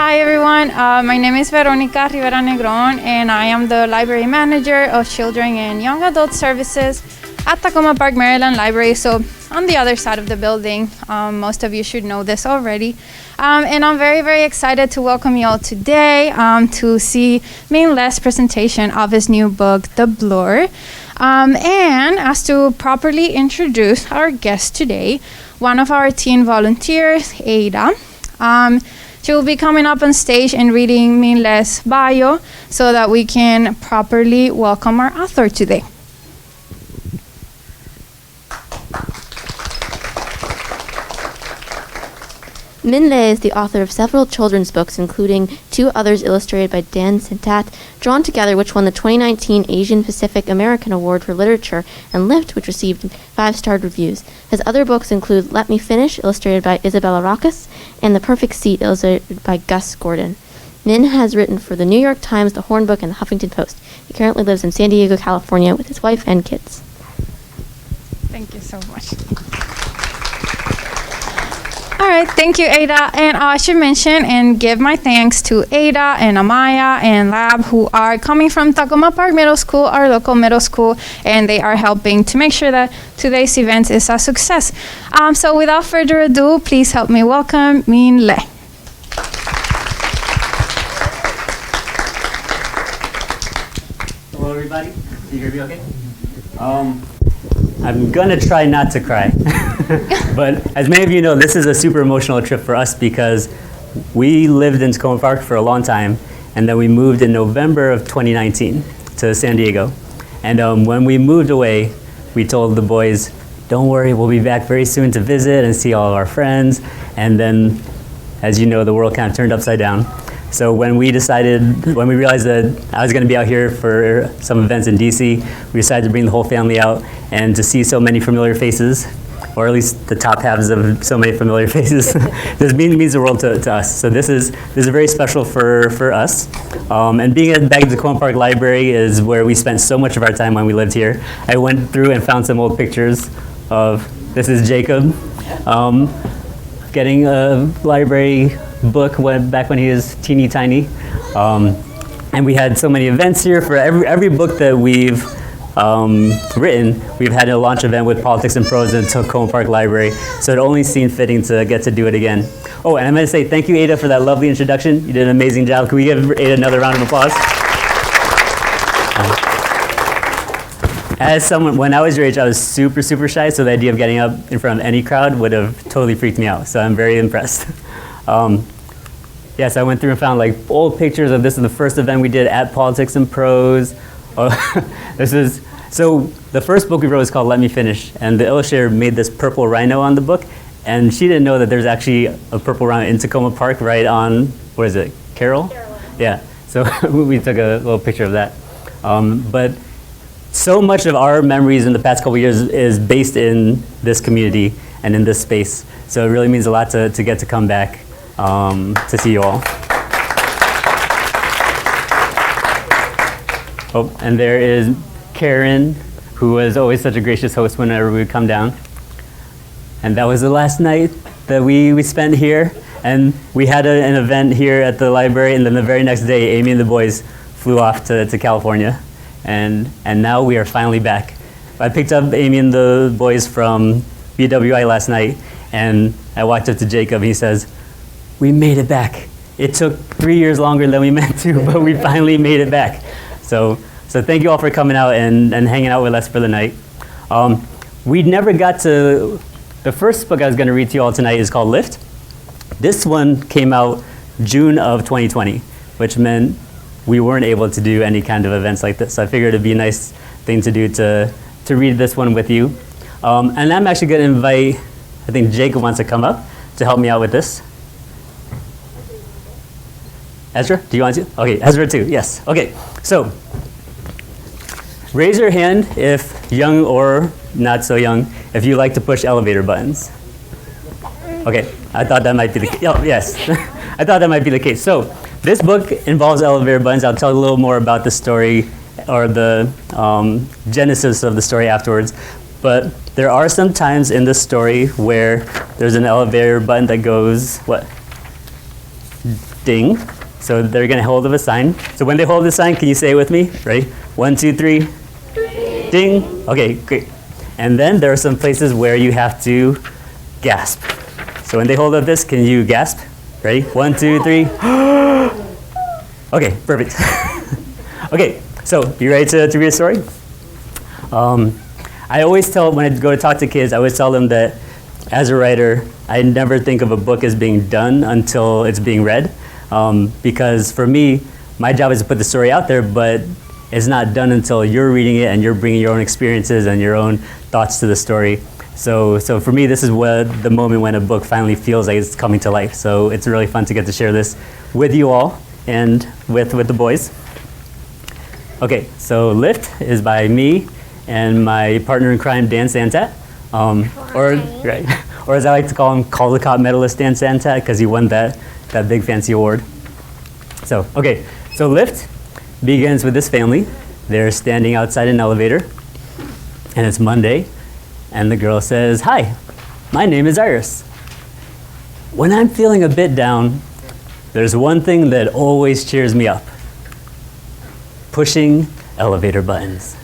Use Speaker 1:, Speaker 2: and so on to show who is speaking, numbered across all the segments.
Speaker 1: Hi everyone, my name is Veronica Rivera Negron and I am the Library Manager of Children and Young Adult Services at Takoma Park, Maryland Library. So on the other side of the building, most of you should know this already. And I'm very, very excited to welcome you all today to see Minh Le's presentation of his new book, The Blur. And as to properly introduce our guest today, one of our teen volunteers, Ada, she will be coming up on stage and reading Minh Le's bio so that we can properly welcome our author today.
Speaker 2: Minh Le is the author of several children's books, including 2 others illustrated by Dan Sintat, Drawn Together, which won the 2019 Asian Pacific American Award for Literature, and Lift, which received 5-starred reviews. His other books include Let Me Finish, illustrated by Isabella Racas, and The Perfect Seat, illustrated by Gus Gordon. Minh has written for the New York Times, The Hornbook, and The Huffington Post. He currently lives in San Diego, California, with his wife and kids.
Speaker 1: Thank you so much. All right, thank you, Ada. And I should mention and give my thanks to Ada and Amaya and Lab, who are coming from Takoma Park Middle School, our local middle school, and they are helping to make sure that today's event is a success. So without further ado, please help me welcome Minh Le.
Speaker 3: Hello, everybody. Can you hear me okay? I'm going to try not to cry. But as many of you know, this is a super emotional trip for us because we lived in Takoma Park for a long time, and then we moved in November of 2019 to San Diego. And when we moved away, we told the boys, don't worry, we'll be back very soon to visit and see all of our friends. And then, as you know, the world kind of turned upside down. So when we realized that I was going to be out here for some events in DC, we decided to bring the whole family out and to see so many familiar faces, or at least the top halves of so many familiar faces. This means the world to us. So this is very special for us. And being back at the Takoma Park Library is where we spent so much of our time when we lived here. I went through and found some old pictures of, this is Jacob, getting a library book back when he was teeny tiny. And we had so many events here. For every book that we've written, we've had a launch event with Politics and Prose in Takoma Park Library, so it only seemed fitting to get to do it again. Oh, and I'm going to say thank you, Ada, for that lovely introduction. You did an amazing job. Can we give Ada another round of applause? As someone, when I was your age, I was super, super shy, so the idea of getting up in front of any crowd would have totally freaked me out, so I'm very impressed. Yes, I went through and found like old pictures of this is the first event we did at Politics and Prose. So the first book we wrote is called Let Me Finish, and the illustrator made this purple rhino on the book, and she didn't know that there's actually a purple rhino in Takoma Park right on, what is it, Carroll? Yeah, so we took a little picture of that. But so much of our memories in the past couple years is based in this community and in this space, so it really means a lot to get to come back to see you all. Oh, and there is Karen, who was always such a gracious host whenever we would come down. And that was the last night that we spent here. And we had an event here at the library, and then the very next day, Amy and the boys flew off to California. And now we are finally back. I picked up Amy and the boys from BWI last night, and I walked up to Jacob, and he says, we made it back. It took 3 years longer than we meant to, but we finally made it back. So thank you all for coming out and hanging out with us for the night. We never got to, the first book I was going to read to you all tonight is called Lift. This one came out June of 2020, which meant we weren't able to do any kind of events like this. So I figured it'd be a nice thing to do to read this one with you. And I'm actually going to invite, I think Jacob wants to come up to help me out with this. Ezra, do you want to? Okay, Ezra too, yes. Okay, so raise your hand if young or not so young, if you like to push elevator buttons. Okay, I thought that might be the case. Oh, yes, I thought that might be the case. So this book involves elevator buttons. I'll tell you a little more about the story or the genesis of the story afterwards. But there are some times in the story where there's an elevator button that goes, what? ding. So they're going to hold of a sign. So when they hold the sign, can you say it with me? Ready? 1, 2, 3. Ding. Okay, great. And then there are some places where you have to gasp. So when they hold up this, can you gasp? Ready? 1, 2, 3. Okay, perfect. Okay, so you ready to read a story? I always tell, when I go to talk to kids, I always tell them that as a writer, I never think of a book as being done until it's being read. Because for me, my job is to put the story out there, but it's not done until you're reading it and you're bringing your own experiences and your own thoughts to the story. So for me, this is what the moment when a book finally feels like it's coming to life. So it's really fun to get to share this with you all and with the boys. Okay, so Lift is by me and my partner in crime, Dan Santat. Or as I like to call him, Caldecott medalist Dan Santat, because he won that big fancy award. So, okay, so Lift begins with this family. They're standing outside an elevator, and it's Monday, and the girl says, "Hi, my name is Iris. When I'm feeling a bit down, there's one thing that always cheers me up: pushing elevator buttons.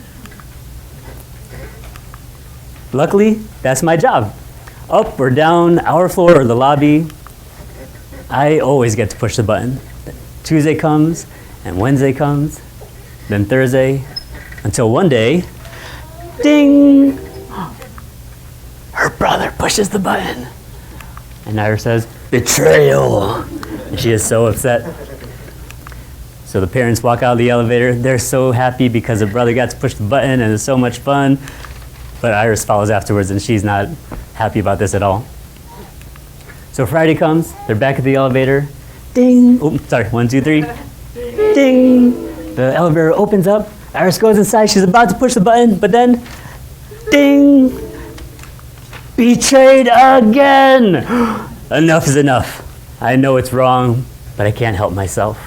Speaker 3: Luckily, that's my job. Up or down, our floor or the lobby, I always get to push the button. Tuesday comes, and Wednesday comes, then Thursday, until one day, ding! Her brother pushes the button. And Iris says, betrayal! And she is so upset. So the parents walk out of the elevator. They're so happy because the brother got to push the button and it's so much fun. But Iris follows afterwards and she's not happy about this at all. So Friday comes, they're back at the elevator. Ding! Oh, sorry, 1, 2, 3. Ding! The elevator opens up. Iris goes inside. She's about to push the button, but then, ding! Betrayed again! Enough is enough. I know it's wrong, but I can't help myself.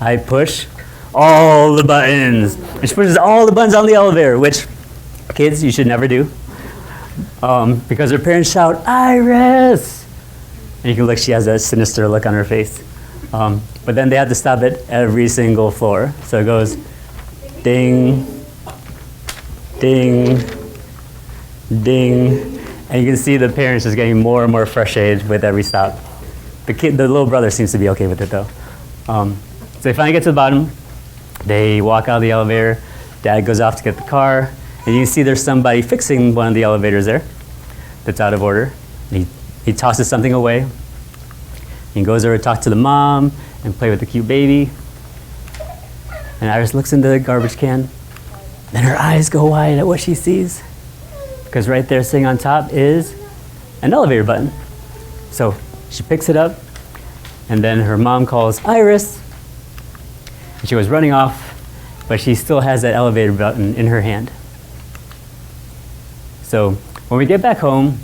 Speaker 3: I push all the buttons. And she pushes all the buttons on the elevator, which, kids, you should never do. Because her parents shout, Iris! And you can look, she has that sinister look on her face. But then they have to stop at every single floor. So it goes ding, ding, ding. And you can see the parents just getting more and more frustrated with every stop. The little brother seems to be okay with it though. So they finally get to the bottom. They walk out of the elevator. Dad goes off to get the car. And you can see there's somebody fixing one of the elevators there that's out of order. And he tosses something away. He goes over to talk to the mom and play with the cute baby. And Iris looks into the garbage can. Then her eyes go wide at what she sees. Because right there sitting on top is an elevator button. So she picks it up. And then her mom calls Iris. And she was running off, but she still has that elevator button in her hand. So when we get back home,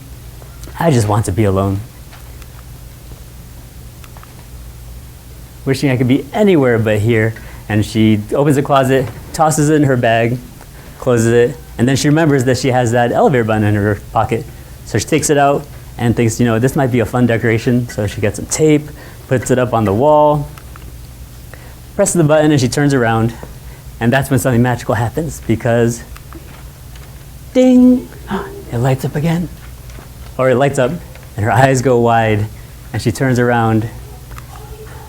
Speaker 3: I just want to be alone. Wishing I could be anywhere but here. And she opens the closet, tosses it in her bag, closes it, and then she remembers that she has that elevator button in her pocket. So she takes it out and thinks, you know, this might be a fun decoration. So she gets some tape, puts it up on the wall, presses the button, and she turns around. And that's when something magical happens, because ding, it lights up again. Or it lights up, and her eyes go wide, and she turns around.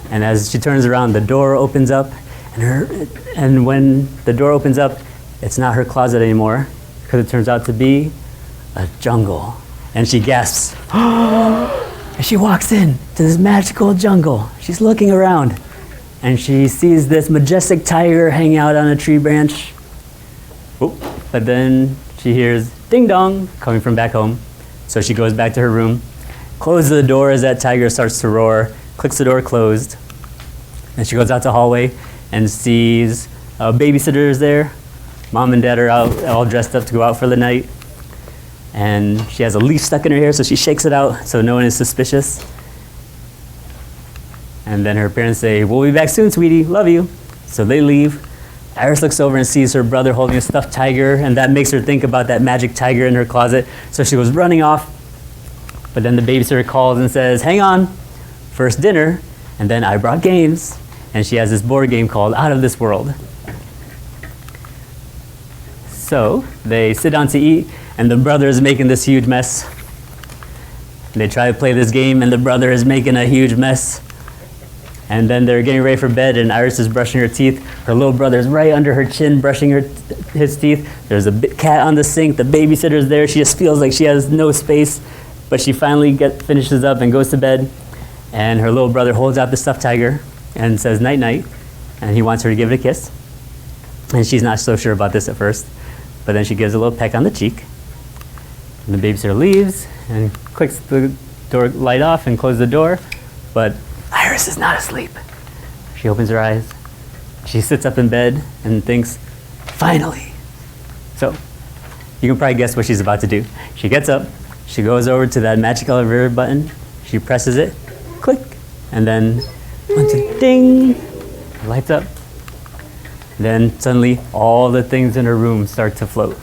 Speaker 3: And as she turns around, the door opens up, and when the door opens up, it's not her closet anymore, because it turns out to be a jungle. And she gasps, and she walks in to this magical jungle. She's looking around, and she sees this majestic tiger hanging out on a tree branch. Oh, but then she hears ding dong coming from back home. So she goes back to her room, closes the door as that tiger starts to roar, clicks the door closed, and she goes out to the hallway and sees a babysitter is there. Mom and dad are out, all dressed up to go out for the night. And she has a leaf stuck in her hair, so she shakes it out so no one is suspicious. And then her parents say, we'll be back soon, sweetie, love you. So they leave. Iris looks over and sees her brother holding a stuffed tiger, and that makes her think about that magic tiger in her closet. So she goes running off. But then the babysitter calls and says, hang on, first dinner. And then I brought games, and she has this board game called Out of This World. So they sit down to eat, and the brother is making this huge mess. They try to play this game, and the brother is making a huge mess. And then they're getting ready for bed, and Iris is brushing her teeth. Her little brother's right under her chin brushing his teeth. There's a cat on the sink. The babysitter's there. She just feels like she has no space, but she finally finishes up and goes to bed. And her little brother holds out the stuffed tiger and says night-night, and he wants her to give it a kiss. And she's not so sure about this at first, but then she gives a little peck on the cheek. And the babysitter leaves and clicks the door light off and closes the door, but Iris is not asleep. She opens her eyes. She sits up in bed and thinks, finally. So you can probably guess what she's about to do. She gets up, she goes over to that magic elevator button, she presses it, click, and then ding, it lights up. Then suddenly all the things in her room start to float.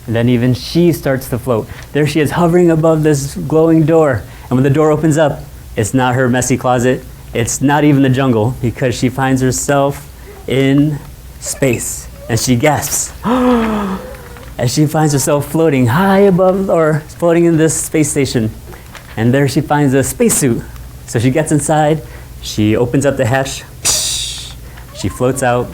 Speaker 3: And then even she starts to float. There she is hovering above this glowing door. And when the door opens up, it's not her messy closet. It's not even the jungle, because she finds herself in space. And she gasps as she finds herself floating high above, or floating in this space station. And there she finds a spacesuit. So she gets inside, she opens up the hatch, she floats out,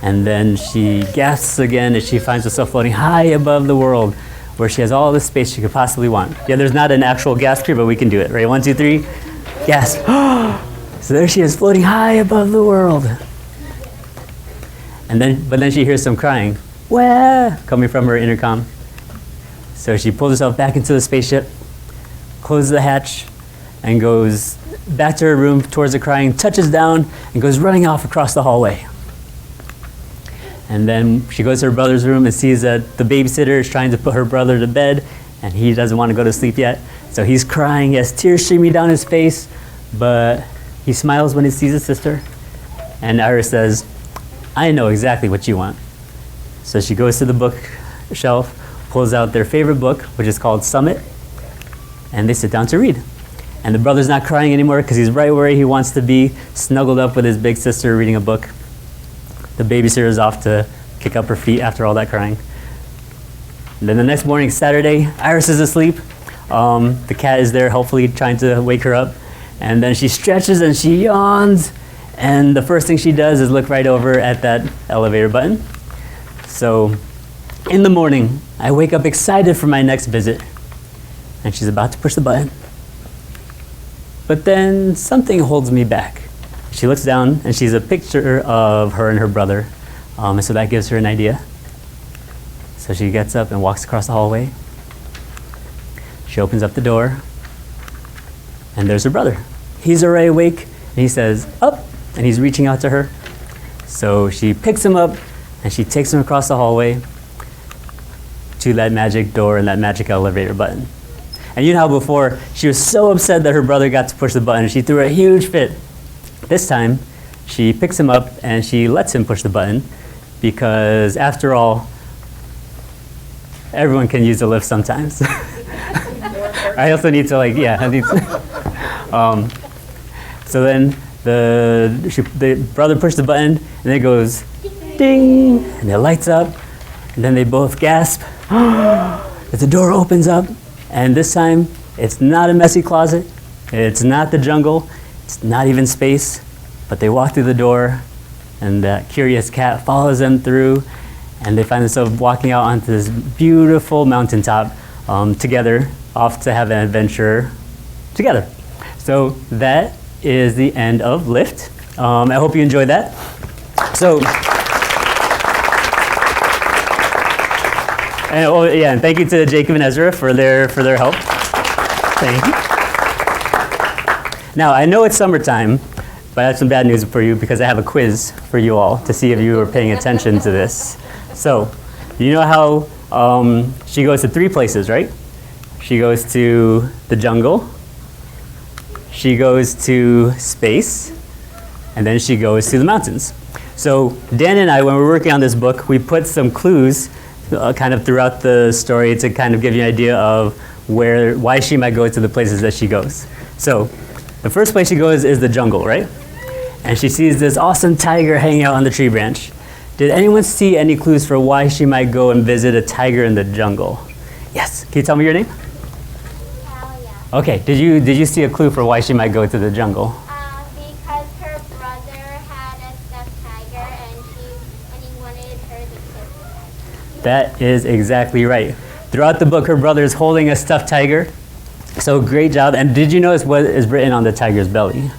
Speaker 3: and then she gasps again as she finds herself floating high above the world, where she has all the space she could possibly want. Yeah, there's not an actual gasp here, but we can do it. Right, 1, 2, 3, gasp. So there she is floating high above the world. But then she hears some crying, wah, coming from her intercom. So she pulls herself back into the spaceship, closes the hatch, and goes back to her room towards the crying, touches down, and goes running off across the hallway. And then she goes to her brother's room and sees that the babysitter is trying to put her brother to bed, and he doesn't want to go to sleep yet. So he's crying, he has tears streaming down his face, but he smiles when he sees his sister. And Iris says, I know exactly what you want. So she goes to the bookshelf, pulls out their favorite book, which is called Summit, and they sit down to read. And the brother's not crying anymore because he's right where he wants to be, snuggled up with his big sister reading a book. The babysitter is off to kick up her feet after all that crying. And then the next morning, Saturday, Iris is asleep. The cat is there, hopefully trying to wake her up. And then she stretches and she yawns. And the first thing she does is look right over at that elevator button. So in the morning, I wake up excited for my next visit. And she's about to push the button. But then something holds me back. She looks down and sees a picture of her and her brother. And so that gives her an idea. So she gets up and walks across the hallway. She opens up the door. And there's her brother. He's already awake. And he says, up. And he's reaching out to her. So she picks him up and she takes him across the hallway to that magic door and that magic elevator button. And you know how before she was so upset that her brother got to push the button, she threw a huge fit. This time, she picks him up and she lets him push the button, because after all, everyone can use a lift sometimes. I also need to so then the brother pushed the button and it goes ding, and it lights up, and then they both gasp as the door opens up. And this time, it's not a messy closet, it's not the jungle, it's not even space, but they walk through the door, and that curious cat follows them through, and they find themselves walking out onto this beautiful mountaintop together, off to have an adventure together. So that is the end of Lift. I hope you enjoyed that. So. And thank you to Jacob and Ezra for their help. Thank you. Now, I know it's summertime, but I have some bad news for you, because I have a quiz for you all to see if you were paying attention to this. So, you know how she goes to 3 places, right? She goes to the jungle, she goes to space, and then she goes to the mountains. So Dan and I, when we were working on this book, we put some clues kind of throughout the story to kind of give you an idea of why she might go to the places that she goes. So The first place she goes is the jungle, right? And she sees this awesome tiger hanging out on the tree branch. Did anyone see any clues for why she might go and visit a tiger in the jungle? Yes. Can you tell me your name?
Speaker 4: Talia.
Speaker 3: Okay. Did you see a clue for why she might go to the jungle?
Speaker 4: Because her brother had a stuffed tiger and he wanted her to kiss it.
Speaker 3: That is exactly right. Throughout the book, her brother is holding a stuffed tiger. So great job. And did you notice what is written on the tiger's belly?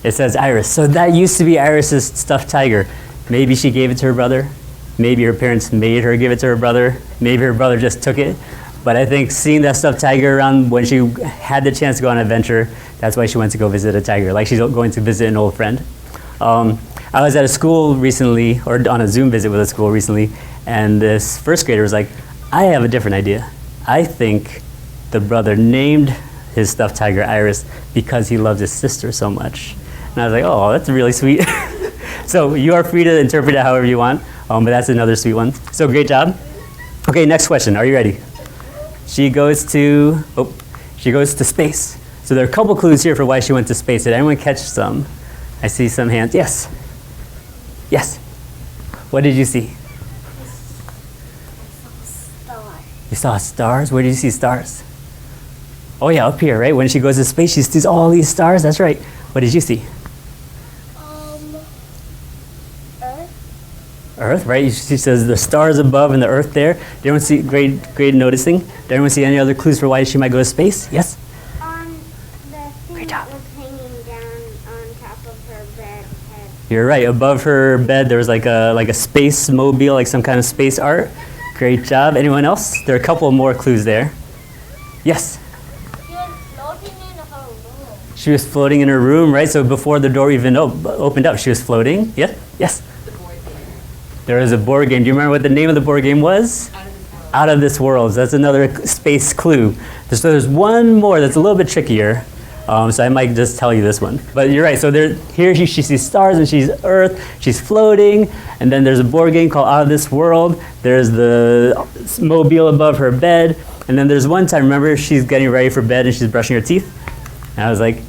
Speaker 3: It says Iris. So that used to be Iris's stuffed tiger. Maybe she gave it to her brother. Maybe her parents made her give it to her brother. Maybe her brother just took it. But I think seeing that stuffed tiger around when she had the chance to go on an adventure, that's why she went to go visit a tiger, like she's going to visit an old friend. I was at a school recently, or on a Zoom visit with a school recently, and this first grader was like, I have a different idea. I think the brother named his stuffed tiger Iris because he loves his sister so much. And I was like, oh, that's really sweet. So you are free to interpret it however you want, but that's another sweet one. So great job. Okay, next question. Are you ready? She goes to space. So there are a couple clues here for why she went to space. Did anyone catch some? I see some hands. Yes. Yes. What did you see? You saw stars? Where did you see stars? Oh yeah, up here, right? When she goes to space, she sees all these stars. That's right. What did you see? Earth, right? She says the stars above and the Earth there. Did anyone see, great noticing? Did anyone see any other clues for why she might go to space? Yes?
Speaker 4: The thing
Speaker 3: Great job.
Speaker 4: was hanging down on top of her bed head.
Speaker 3: You're right. Above her bed, there was like a space mobile, like some kind of space art. Great job. Anyone else? There are a couple more clues there. Yes?
Speaker 4: She was floating in her room.
Speaker 3: She was floating in her room, right? So before the door even opened up, she was floating. Yeah? Yes? There was a board game. Do you remember what the name of the board game was? Out of This World. That's another space clue. So there's one more that's a little bit trickier. So I might just tell you this one. But you're right. So here she sees stars and she's Earth. She's floating. And then there's a board game called Out of This World. There's the mobile above her bed. And then there's one time, remember, she's getting ready for bed and she's brushing her teeth. And I was like,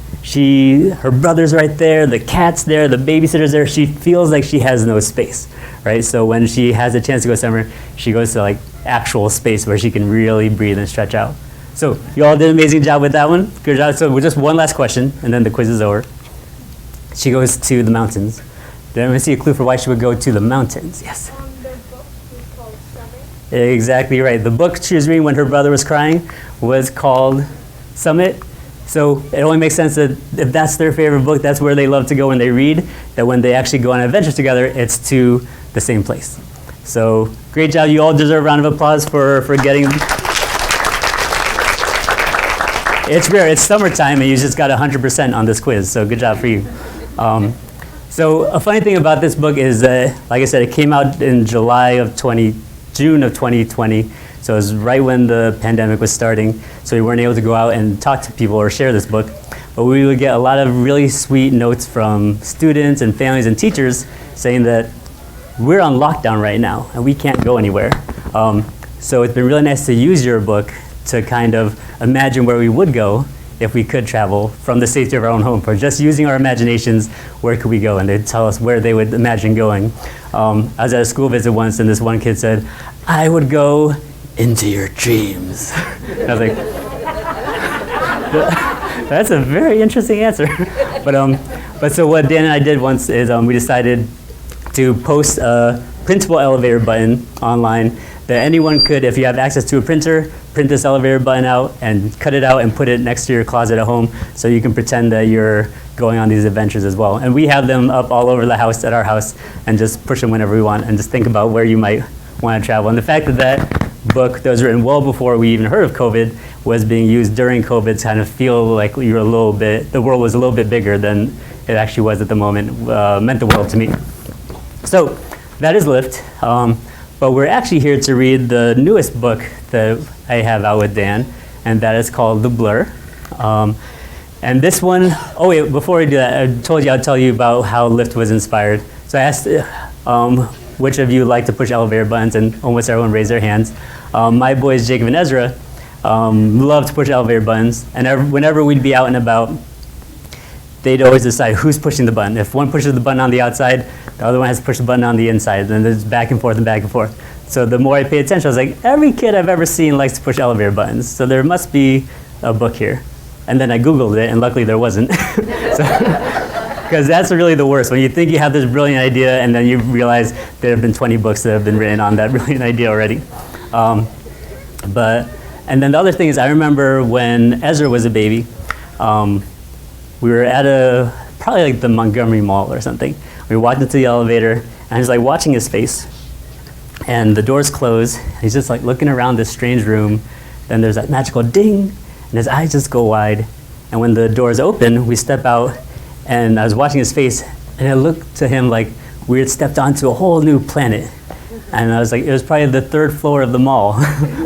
Speaker 3: her brother's right there, the cat's there, the babysitter's there. She feels like she has no space, right? So when she has a chance to go somewhere, she goes to like actual space where she can really breathe and stretch out. So you all did an amazing job with that one. Good job. So just one last question, and then the quiz is over. She goes to the mountains. Did anyone see a clue for why she would go to the mountains? Yes.
Speaker 4: The book is called Summit.
Speaker 3: Exactly right. The book she was reading when her brother was crying was called Summit. So it only makes sense that if that's their favorite book, that's where they love to go when they read, that when they actually go on adventures together, it's to the same place. So great job. You all deserve a round of applause for getting... It's rare. It's summertime, and you just got 100% on this quiz, so good job for you. So a funny thing about this book is that, like I said, it came out in June of 2020. So it was right when the pandemic was starting, so we weren't able to go out and talk to people or share this book. But we would get a lot of really sweet notes from students and families and teachers saying that we're on lockdown right now and we can't go anywhere. So it's been really nice to use your book to kind of imagine where we would go if we could travel from the safety of our own home. For just using our imaginations, where could we go? And they'd tell us where they would imagine going. I was at a school visit once and this one kid said, I would go into your dreams. And I was like, that's a very interesting answer. But so what Dan and I did once is we decided to post a printable elevator button online that anyone could, if you have access to a printer, print this elevator button out and cut it out and put it next to your closet at home so you can pretend that you're going on these adventures as well. And we have them up all over the house at our house and just push them whenever we want and just think about where you might want to travel. And the fact that book that was written well before we even heard of COVID was being used during COVID to kind of feel like the world was a little bit bigger than it actually was at the moment, meant the world to me. So that is Lyft, but we're actually here to read the newest book that I have out with Dan, and that is called The Blur. And this one, oh wait, before we do that, I told you I'd tell you about how Lyft was inspired. So I asked which of you like to push elevator buttons, and almost everyone raised their hands. My boys, Jacob and Ezra, love to push elevator buttons, and whenever we'd be out and about, they'd always decide who's pushing the button. If one pushes the button on the outside, the other one has to push the button on the inside. Then there's back and forth and back and forth. So the more I pay attention, I was like, every kid I've ever seen likes to push elevator buttons. So there must be a book here. And then I Googled it, and luckily there wasn't. Because that's really the worst. When you think you have this brilliant idea, and then you realize there have been 20 books that have been written on that brilliant idea already. And then the other thing is, I remember when Ezra was a baby, we were at probably like the Montgomery Mall or something. We walked into the elevator, and I was like watching his face, and the doors close. He's just like looking around this strange room. Then there's that magical ding, and his eyes just go wide. And when the doors open, we step out, and I was watching his face, and it looked to him like we had stepped onto a whole new planet. And I was like, it was probably the 3rd floor of the mall.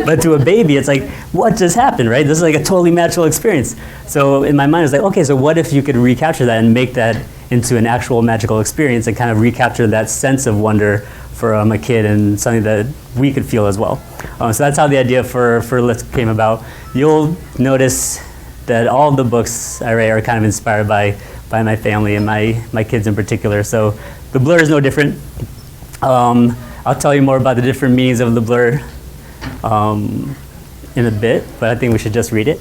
Speaker 3: But to a baby, it's like, what just happened, right? This is like a totally magical experience. So in my mind, I was like, okay, so what if you could recapture that and make that into an actual magical experience and kind of recapture that sense of wonder for a kid and something that we could feel as well. So that's how the idea for Lift came about. You'll notice that all the books I write are kind of inspired by my family and my kids in particular. So the blur is no different. I'll tell you more about the different meanings of the blur in a bit, but I think we should just read it.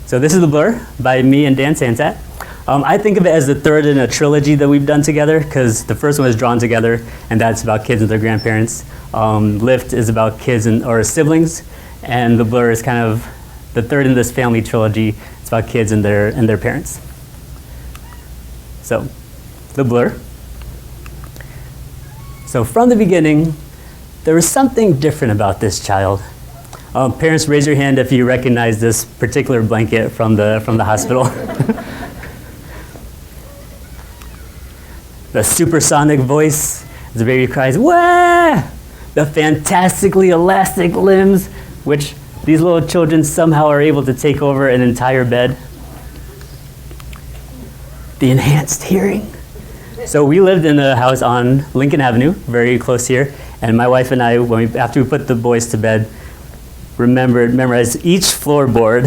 Speaker 3: So this is The Blur by me and Dan Santat. I think of it as the 3rd in a trilogy that we've done together, because the first one was Drawn Together, and that's about kids and their grandparents. Lift is about kids or siblings, and The Blur is kind of the 3rd in this family trilogy. It's about kids and their parents. So, The Blur. So from the beginning, there was something different about this child. Parents, raise your hand if you recognize this particular blanket from the hospital. The supersonic voice as the baby cries, "Wah!" The fantastically elastic limbs, which these little children somehow are able to take over an entire bed. The enhanced hearing. So we lived in a house on Lincoln Avenue, very close here, and my wife and I, after we put the boys to bed, memorized each floorboard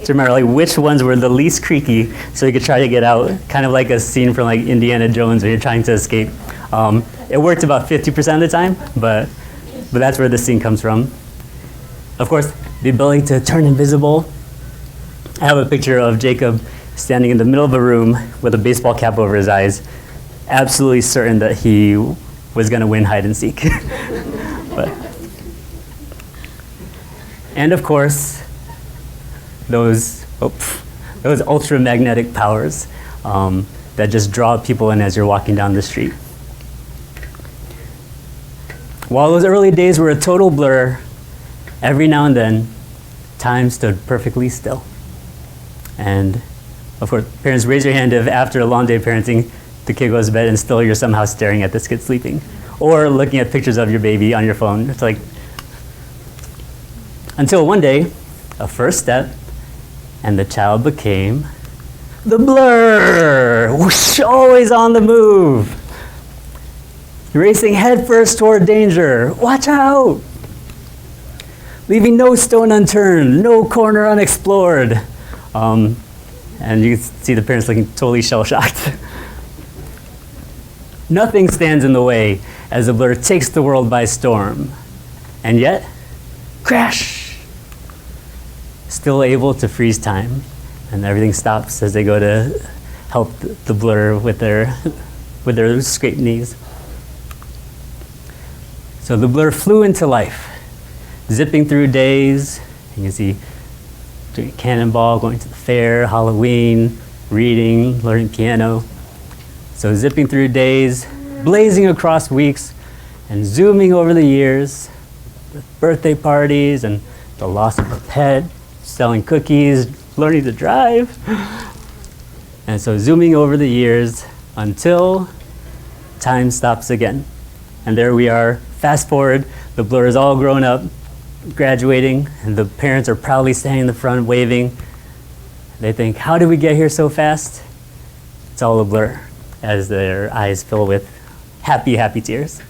Speaker 3: to remember like which ones were the least creaky, so we could try to get out, kind of like a scene from like Indiana Jones when you're trying to escape. It worked about 50% of the time, but that's where the scene comes from. Of course, the ability to turn invisible. I have a picture of Jacob standing in the middle of a room with a baseball cap over his eyes, absolutely certain that he was going to win hide and seek. And of course, those ultramagnetic powers that just draw people in as you're walking down the street. While those early days were a total blur, every now and then, time stood perfectly still. And of course, parents, raise your hand if after a long day of parenting, the kid goes to bed and still you're somehow staring at this kid sleeping. Or looking at pictures of your baby on your phone. It's like, until one day, a first step, and the child became the blur, whoosh, always on the move. Racing headfirst toward danger, watch out. Leaving no stone unturned, no corner unexplored. And you can see the parents looking totally shell-shocked. Nothing stands in the way as the blur takes the world by storm. And yet, crash! Still able to freeze time, and everything stops as they go to help the blur with their scraped knees. So the blur flew into life, zipping through days. You can see doing cannonball, going to the fair, Halloween, reading, learning piano. So zipping through days, blazing across weeks, and zooming over the years with birthday parties and the loss of a pet, selling cookies, learning to drive. And so zooming over the years until time stops again. And there we are, fast forward, the blur is all grown up, graduating, and the parents are proudly standing in the front waving. They think, how did we get here so fast? It's all a blur as their eyes fill with happy, happy tears.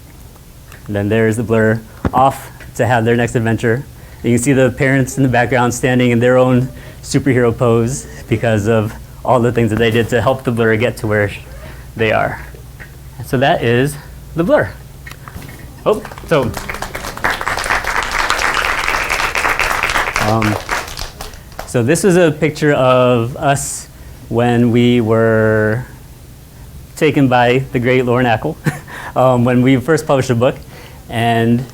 Speaker 3: And then there's the blur off to have their next adventure. You can see the parents in the background standing in their own superhero pose because of all the things that they did to help the Blur get to where they are. And so that is the Blur. So this is a picture of us when we were taken by the great Lauren Ackel when we first published a book. And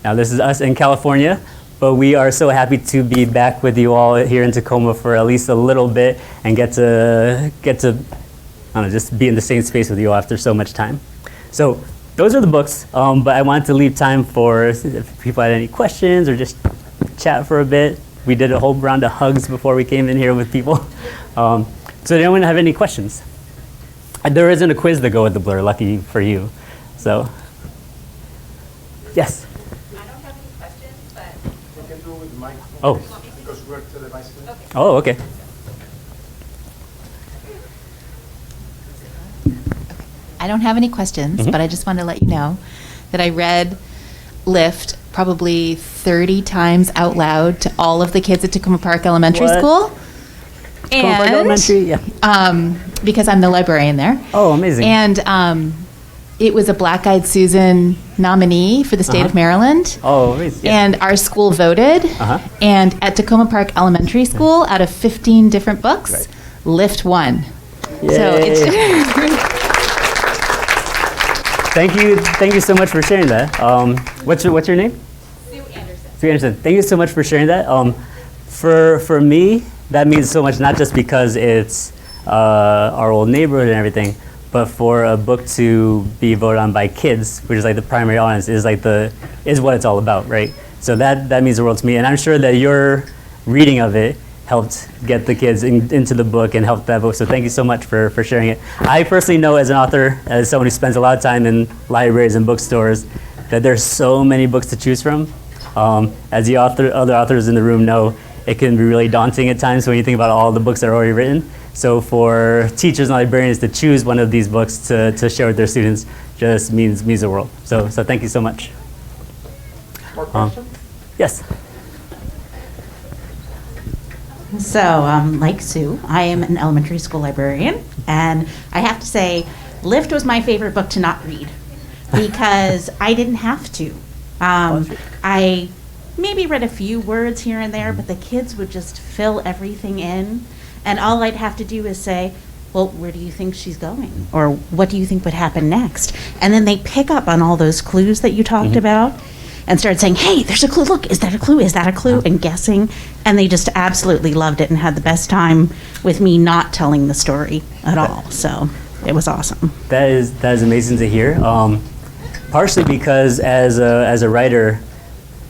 Speaker 3: now this is us in California, but we are so happy to be back with you all here in Tacoma for at least a little bit and get to I don't know, just be in the same space with you all after so much time. So those are the books, but I wanted to leave time for if people had any questions or just chat for a bit. We did a whole round of hugs before we came in here with people. So did anyone have any questions? There isn't a quiz to go with the Blur, lucky for you. So, yes?
Speaker 5: I don't have any questions, but...
Speaker 6: We can do it with the mic.
Speaker 3: Oh.
Speaker 6: Because we're to the bicycle.
Speaker 5: Okay.
Speaker 3: Oh, okay.
Speaker 5: I don't have any questions, but I just want to let you know that I read Lift probably 30 times out loud to all of the kids at Takoma Park Elementary
Speaker 3: What?
Speaker 5: School.
Speaker 3: Takoma Park Elementary, yeah.
Speaker 5: Because I'm the librarian there.
Speaker 3: Oh, amazing.
Speaker 5: And it was a Black Eyed Susan nominee for the state of Maryland.
Speaker 3: Oh, amazing. Yeah.
Speaker 5: And our school voted. And at Takoma Park Elementary School, out of 15 different books,
Speaker 3: Right.
Speaker 5: Lift won.
Speaker 3: Yay.
Speaker 5: So it's
Speaker 3: Thank you so much for sharing that. What's your name?
Speaker 5: Sue Anderson.
Speaker 3: Sue Anderson. Thank you so much for sharing that. For me, that means so much, not just because it's our old neighborhood and everything, but for a book to be voted on by kids, which is like the primary audience, is what it's all about, right? So that means the world to me, and I'm sure that your reading of it helped get the kids into the book and helped that book. So thank you so much for sharing it. I personally know as an author, as someone who spends a lot of time in libraries and bookstores, that there's so many books to choose from. As the other authors in the room know, it can be really daunting at times when you think about all the books that are already written. So for teachers and librarians to choose one of these books to share with their students just means the world. So thank you so much.
Speaker 6: More questions?
Speaker 3: Yes.
Speaker 7: So, like Sue, I am an elementary school librarian, and I have to say, Lift was my favorite book to not read because I didn't have to. I maybe read a few words here and there, but the kids would just fill everything in, and all I'd have to do is say, well, where do you think she's going? Or what do you think would happen next? And then they pick up on all those clues that you talked about and started saying, hey, there's a clue. Look, is that a clue? Is that a clue? And guessing. And they just absolutely loved it and had the best time with me not telling the story at all. So it was awesome.
Speaker 3: That is amazing to hear. Partially because as a writer,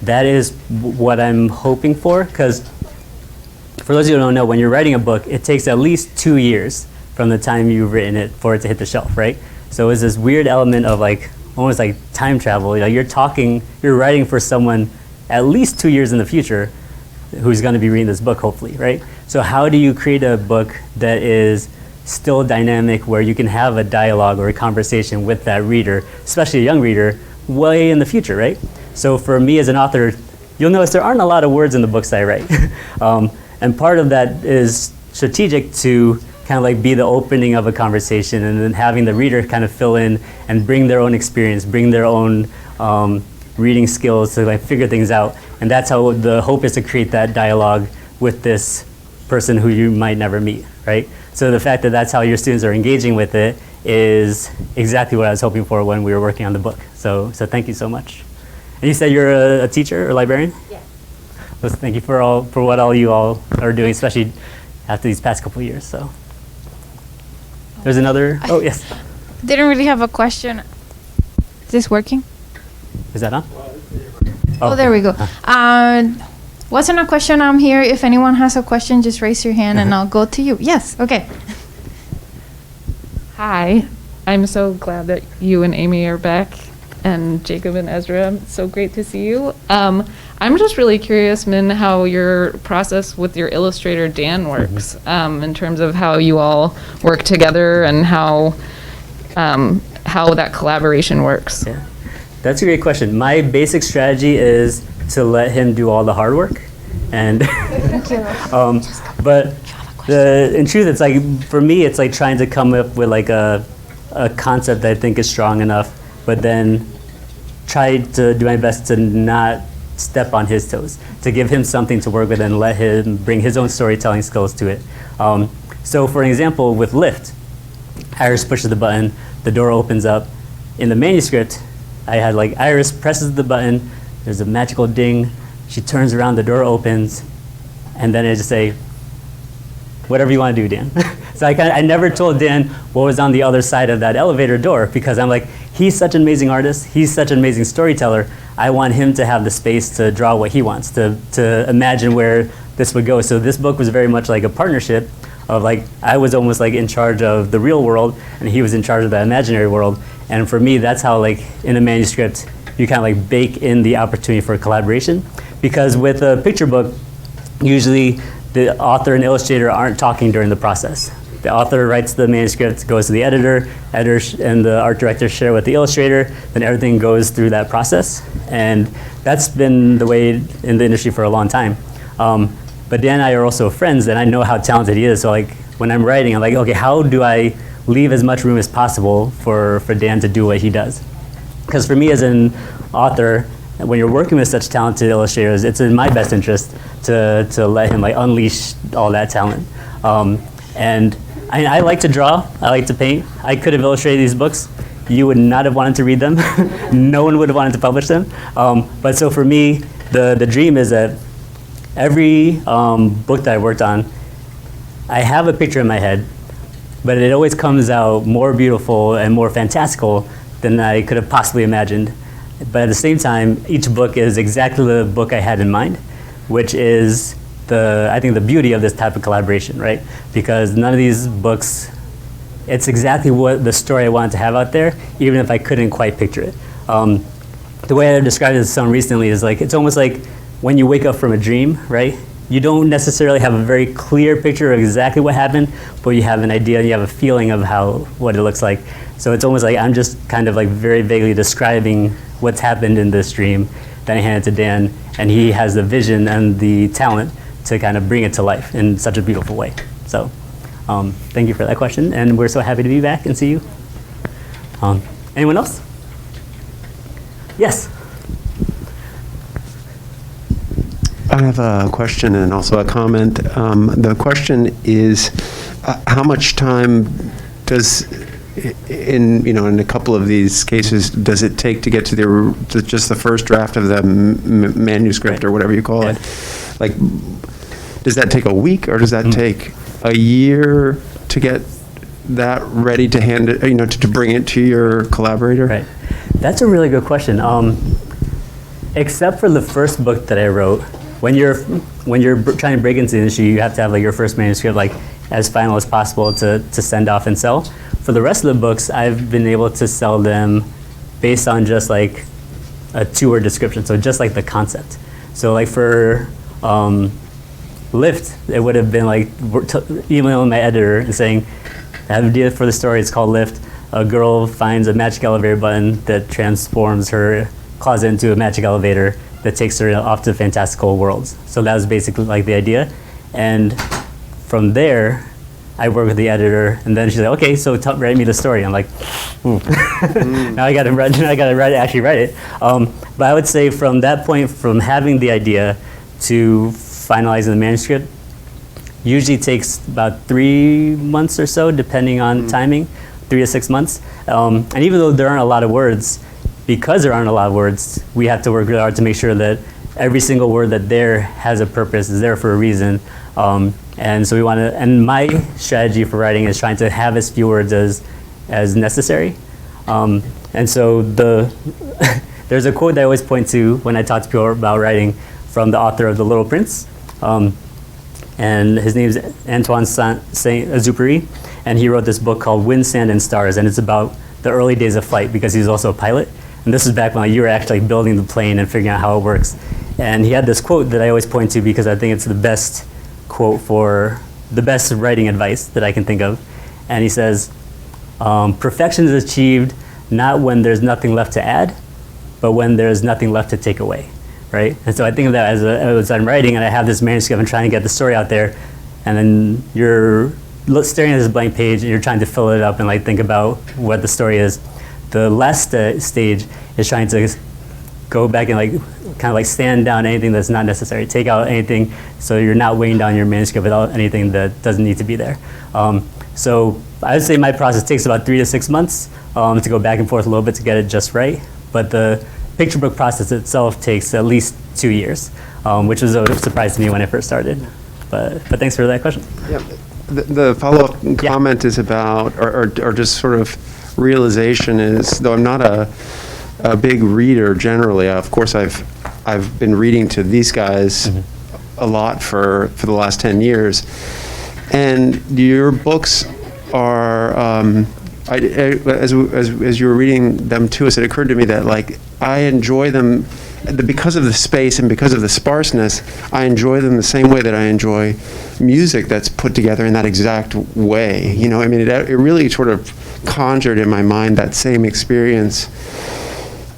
Speaker 3: that is what I'm hoping for. Because for those of you who don't know, when you're writing a book, it takes at least 2 years from the time you've written it for it to hit the shelf, right? So it's this weird element of almost like time travel. You're writing for someone at least 2 years in the future who's going to be reading this book, hopefully, right? So how do you create a book that is still dynamic, where you can have a dialogue or a conversation with that reader, especially a young reader, way in the future, right? So for me as an author, you'll notice there aren't a lot of words in the books I write. And part of that is strategic to kind of like be the opening of a conversation, and then having the reader kind of fill in and bring their own experience, bring their own reading skills to like figure things out. And that's how the hope is, to create that dialogue with this person who you might never meet, right? So the fact that that's how your students are engaging with it is exactly what I was hoping for when we were working on the book. So thank you so much. And you said you're a teacher or librarian?
Speaker 7: Yes.
Speaker 3: Well, thank you for what all you all are doing, especially after these past couple of years. So there's another. Oh yes.
Speaker 1: Didn't really have a question. Is this working?
Speaker 3: Is that on?
Speaker 1: Oh, there we go. Wasn't a question. I'm here. If anyone has a question, just raise your hand and I'll go to you. Yes. Okay.
Speaker 8: Hi. I'm so glad that you and Amy are back, and Jacob and Ezra. So great to see you. I'm just really curious, Min, how your process with your illustrator Dan works, in terms of how you all work together and how that collaboration works.
Speaker 3: Yeah, that's a great question. My basic strategy is to let him do all the hard work, and but In truth, it's like, for me, it's like trying to come up with like a concept that I think is strong enough, but then try to do my best to not step on his toes, to give him something to work with and let him bring his own storytelling skills to it. So for an example, with Lift, Iris pushes the button, the door opens up. In the manuscript, I had like Iris presses the button, there's a magical ding, she turns around, the door opens, and then I just say, whatever you want to do, Dan. So I never told Dan what was on the other side of that elevator door, because I'm like, he's such an amazing artist, he's such an amazing storyteller, I want him to have the space to draw what he wants, to imagine where this would go. So this book was very much like a partnership of like, I was almost like in charge of the real world, and he was in charge of the imaginary world. And for me, that's how like in a manuscript, you kind of like bake in the opportunity for collaboration. Because with a picture book, usually the author and illustrator aren't talking during the process. The author writes the manuscript, goes to the editor and the art director share with the illustrator, then everything goes through that process. And that's been the way in the industry for a long time. But Dan and I are also friends, and I know how talented he is. So like when I'm writing, I'm like, okay, how do I leave as much room as possible for Dan to do what he does? Because for me as an author, when you're working with such talented illustrators, it's in my best interest to let him like unleash all that talent. And I like to draw, I like to paint. I could have illustrated these books. You would not have wanted to read them. No one would have wanted to publish them. But so for me, the dream is that every book that I worked on, I have a picture in my head, but it always comes out more beautiful and more fantastical than I could have possibly imagined. But at the same time, each book is exactly the book I had in mind, which is I think the beauty of this type of collaboration, right? Because none of these books, it's exactly what the story I wanted to have out there, even if I couldn't quite picture it. The way I described it to someone recently is like, it's almost like when you wake up from a dream, right? You don't necessarily have a very clear picture of exactly what happened, but you have an idea, you have a feeling of what it looks like. So it's almost like I'm just kind of like very vaguely describing what's happened in this dream. Then I hand it to Dan, and he has the vision and the talent to kind of bring it to life in such a beautiful way. So thank you for that question, and we're so happy to be back and see you. Anyone else? Yes.
Speaker 9: I have a question and also a comment. The question is, how much time does, in a couple of these cases, does it take to get to just the first draft of the manuscript, right, or whatever you call it? Like, does that take a week, or does that take a year to get that ready to hand it, to bring it to your collaborator?
Speaker 3: Right. That's a really good question. Except for the first book that I wrote, when you're trying to break into the industry, you have to have like your first manuscript like as final as possible to send off and sell. For the rest of the books, I've been able to sell them based on just like a 2-word description, so just like the concept. So like for Lift, it would have been like emailing my editor and saying, I have an idea for the story, it's called Lift. A girl finds a magic elevator button that transforms her closet into a magic elevator that takes her off to fantastical worlds. So that was basically like the idea. And from there, I worked with the editor, and then she's like, okay, so write me the story. I'm like, now I gotta write it. But I would say from that point, from having the idea to finalizing the manuscript, usually takes about 3 months or so, depending on timing, 3 to 6 months. And even though there aren't a lot of words, because there aren't a lot of words, we have to work really hard to make sure that every single word that there has a purpose, is there for a reason. And so we want to, and my strategy for writing is trying to have as few words as necessary. And so there's a quote that I always point to when I talk to people about writing from the author of The Little Prince. And his name is Antoine Saint-Exupéry, and he wrote this book called Wind, Sand, and Stars, and it's about the early days of flight because he's also a pilot. And this is back when you were actually building the plane and figuring out how it works. And he had this quote that I always point to because I think it's the best quote for the best writing advice that I can think of. And he says, perfection is achieved not when there's nothing left to add, but when there's nothing left to take away, right? And so I think of that as I'm writing and I have this manuscript and trying to get the story out there, and then you're staring at this blank page and you're trying to fill it up and like think about what the story is. The last stage is trying to go back and like kind of like stand down anything that's not necessary, take out anything so you're not weighing down your manuscript without anything that doesn't need to be there. So I would say my process takes about 3 to 6 months to go back and forth a little bit to get it just right. But the picture book process itself takes at least 2 years, which was a surprise to me when I first started. But thanks for that question.
Speaker 9: Yeah. The follow-up comment is about, or just sort of realization is, though I'm not a big reader generally, of course I've been reading to these guys a lot for the last 10 years, and your books are, as you were reading them to us, it occurred to me that like I enjoy them because of the space and because of the sparseness. I enjoy them the same way that I enjoy music that's put together in that exact way. You know, I mean, it really sort of conjured in my mind that same experience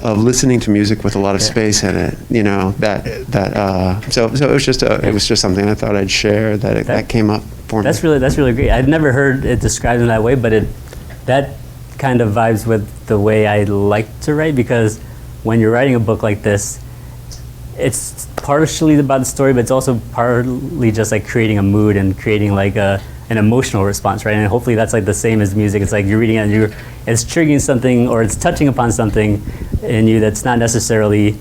Speaker 9: of listening to music with a lot of space in it. You know, so it was just something I thought I'd share that came up for me.
Speaker 3: That's really great. I'd never heard it described in that way, but that kind of vibes with the way I like to write, because when you're writing a book like this, it's partially about the story, but it's also partly just like creating a mood and creating like an emotional response, right? And hopefully that's like the same as music. It's like you're reading it and it's triggering something, or it's touching upon something in you that's not necessarily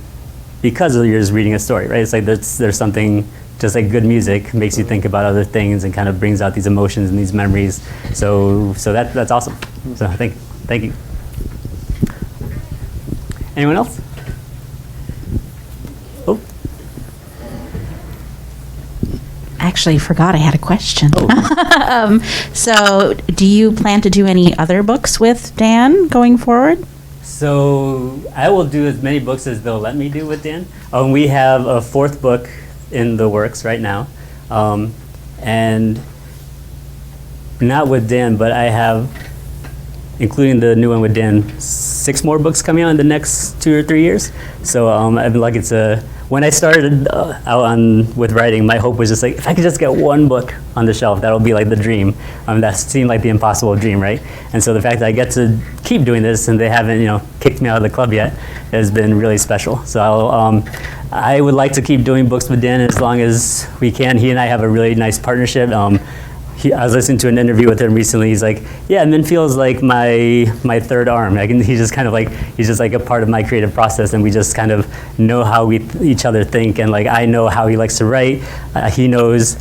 Speaker 3: because you're just reading a story, right? It's like there's something, just like good music makes you think about other things and kind of brings out these emotions and these memories. So that's awesome. So thank you. Anyone else? Oh.
Speaker 7: Actually, forgot I had a question. So, do you plan to do any other books with Dan going forward?
Speaker 3: So I will do as many books as they'll let me do with Dan. We have a 4th book in the works right now, and not with Dan, but I have, including the new one with Dan, 6 more books coming out in the next 2 or 3 years. So I've been lucky to, when I started out with writing, my hope was just like, if I could just get 1 book on the shelf, that'll be like the dream. That seemed like the impossible dream, right? And so the fact that I get to keep doing this and they haven't, kicked me out of the club yet has been really special. So I would like to keep doing books with Dan as long as we can. He and I have a really nice partnership. I was listening to an interview with him recently. He's like, yeah, Minh feels like my third arm. He's just like a part of my creative process, and we just kind of know how each other think, and like I know how he likes to write. He knows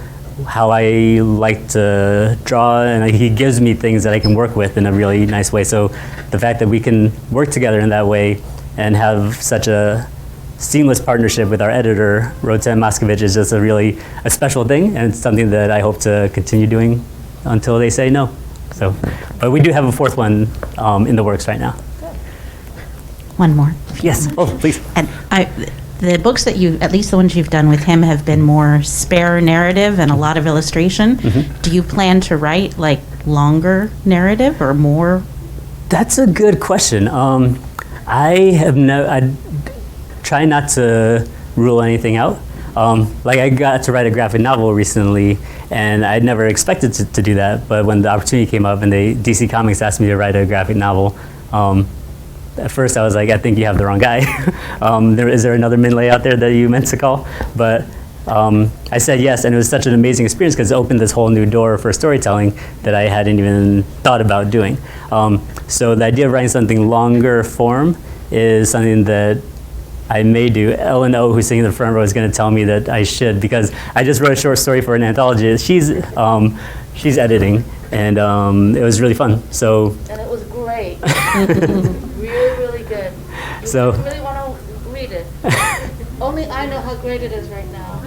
Speaker 3: how I like to draw, and he gives me things that I can work with in a really nice way. So the fact that we can work together in that way and have such a seamless partnership with our editor, Rotem Moskovich, is just a special thing, and it's something that I hope to continue doing until they say no. So, but we do have a 4th one in the works right now.
Speaker 7: One more.
Speaker 3: Yes. Oh, please.
Speaker 7: And the books that at least the ones you've done with him, have been more spare narrative and a lot of illustration. Mm-hmm. Do you plan to write like longer narrative or more?
Speaker 3: That's a good question. I try not to rule anything out. Like I got to write a graphic novel recently, and I'd never expected to do that. But when the opportunity came up and DC Comics asked me to write a graphic novel, at first I was like, I think you have the wrong guy. Is there another Minh out there that you meant to call? But I said yes, and it was such an amazing experience because it opened this whole new door for storytelling that I hadn't even thought about doing. So the idea of writing something longer form is something that I may do. Ellen O, who's sitting in the front row, is going to tell me that I should, because I just wrote a short story for an anthology. She's editing, and it was really fun. So.
Speaker 10: And it was great. Really good.
Speaker 3: So.
Speaker 10: You really want to read it. Only I know how great it is right now.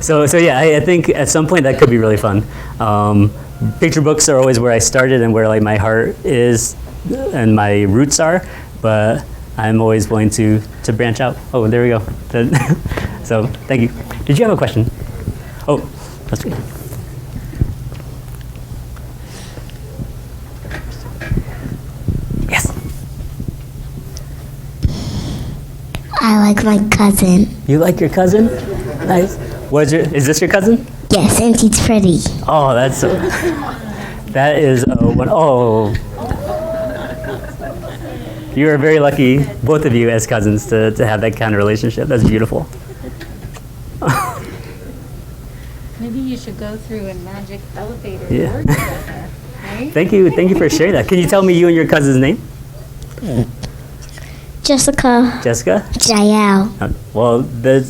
Speaker 3: So yeah, I think at some point that could be really fun. Picture books are always where I started and where like my heart is and my roots are, but I'm always willing to branch out. Oh, there we go. So thank you. Did you have a question? Oh, that's good. Yes.
Speaker 11: I like my cousin.
Speaker 3: You like your cousin? Nice. Is this your cousin?
Speaker 4: Yes, and she's pretty.
Speaker 3: Oh, that is one. Oh, you are very lucky, both of you as cousins, to have that kind of relationship. That's beautiful.
Speaker 10: Maybe you should go through a magic elevator
Speaker 3: Yeah.
Speaker 10: door together, right?
Speaker 3: Thank you for sharing that. Can you tell me you and your cousin's name?
Speaker 4: Jessica.
Speaker 3: Jessica?
Speaker 4: Jael.
Speaker 3: Well,